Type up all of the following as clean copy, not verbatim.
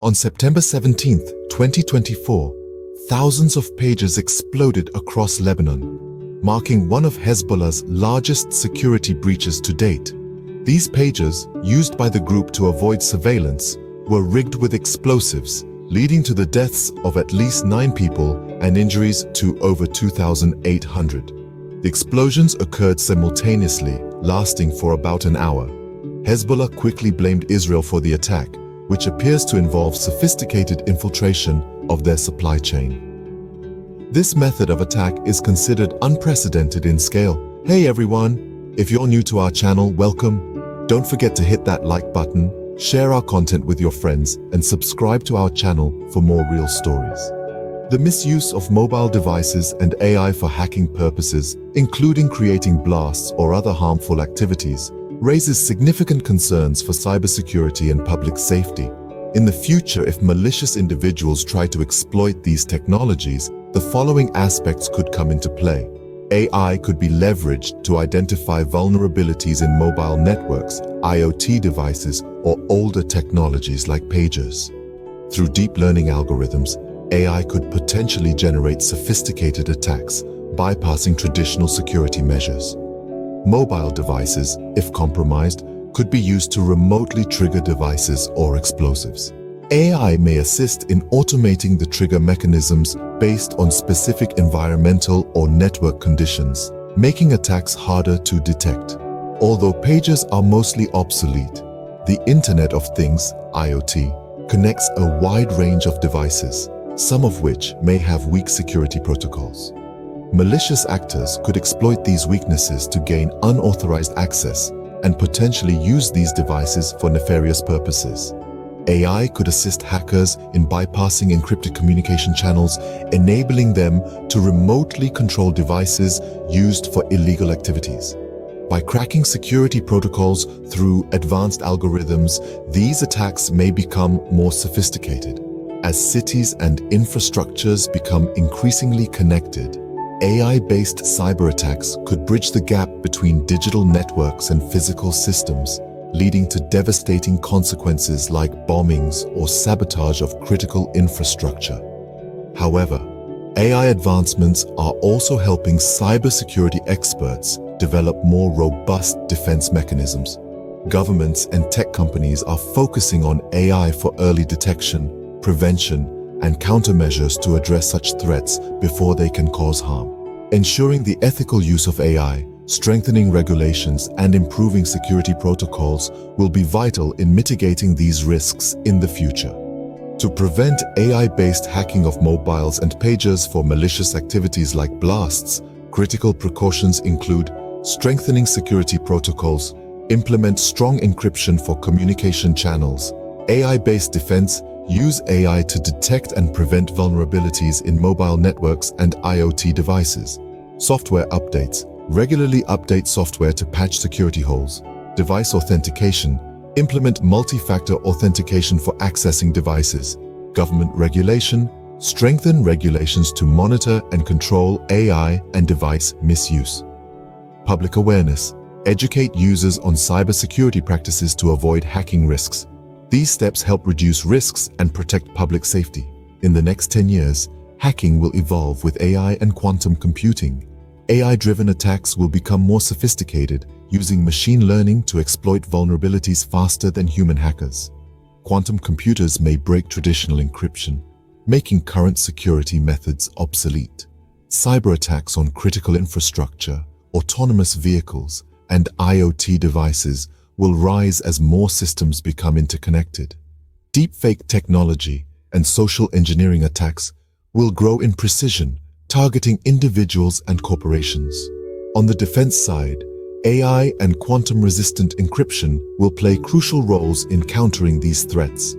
On September 17, 2024, thousands of pagers exploded across Lebanon, marking one of Hezbollah's largest security breaches to date. These pagers, used by the group to avoid surveillance, were rigged with explosives, leading to the deaths of at least 9 people and injuries to over 2,800. The explosions occurred simultaneously, lasting for about an hour. Hezbollah quickly blamed Israel for the attack, which appears to involve sophisticated infiltration of their supply chain. This method of attack is considered unprecedented in scale. Hey everyone, if you're new to our channel, welcome. Don't forget to hit that like button, share our content with your friends, and subscribe to our channel for more real stories. The misuse of mobile devices and AI for hacking purposes, including creating blasts or other harmful activities, raises significant concerns for cybersecurity and public safety. In the future, if malicious individuals try to exploit these technologies, the following aspects could come into play. AI could be leveraged to identify vulnerabilities in mobile networks, IoT devices, or older technologies like pagers. Through deep learning algorithms, AI could potentially generate sophisticated attacks, bypassing traditional security measures. Mobile devices, if compromised, could be used to remotely trigger devices or explosives. AI may assist in automating the trigger mechanisms based on specific environmental or network conditions, making attacks harder to detect. Although pagers are mostly obsolete, the Internet of Things, IoT, connects a wide range of devices, some of which may have weak security protocols. Malicious actors could exploit these weaknesses to gain unauthorized access and potentially use these devices for nefarious purposes. AI could assist hackers in bypassing encrypted communication channels, enabling them to remotely control devices used for illegal activities. By cracking security protocols through advanced algorithms, these attacks may become more sophisticated. As cities and infrastructures become increasingly connected, AI-based cyber attacks could bridge the gap between digital networks and physical systems, leading to devastating consequences like bombings or sabotage of critical infrastructure. However, AI advancements are also helping cybersecurity experts develop more robust defense mechanisms. Governments and tech companies are focusing on AI for early detection, prevention, and countermeasures to address such threats before they can cause harm. Ensuring the ethical use of AI, strengthening regulations, and improving security protocols will be vital in mitigating these risks in the future. To prevent AI-based hacking of mobiles and pagers for malicious activities like blasts, critical precautions include strengthening security protocols, implement strong encryption for communication channels, AI-based defense, use AI to detect and prevent vulnerabilities in mobile networks and IoT devices. Software updates. Regularly update software to patch security holes. Device authentication. Implement multi-factor authentication for accessing devices. Government regulation. Strengthen regulations to monitor and control AI and device misuse. Public awareness. Educate users on cybersecurity practices to avoid hacking risks. These steps help reduce risks and protect public safety. In the next 10 years, hacking will evolve with AI and quantum computing. AI-driven attacks will become more sophisticated, using machine learning to exploit vulnerabilities faster than human hackers. Quantum computers may break traditional encryption, making current security methods obsolete. Cyber attacks on critical infrastructure, autonomous vehicles, and IoT devices will rise as more systems become interconnected. Deepfake technology and social engineering attacks will grow in precision, targeting individuals and corporations. On the defense side, AI and quantum-resistant encryption will play crucial roles in countering these threats.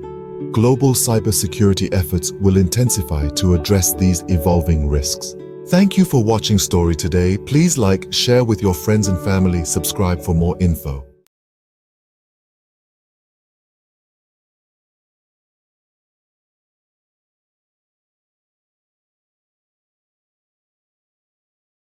Global cybersecurity efforts will intensify to address these evolving risks. Thank you for watching Story Today. Please like, share with your friends and family, subscribe for more info.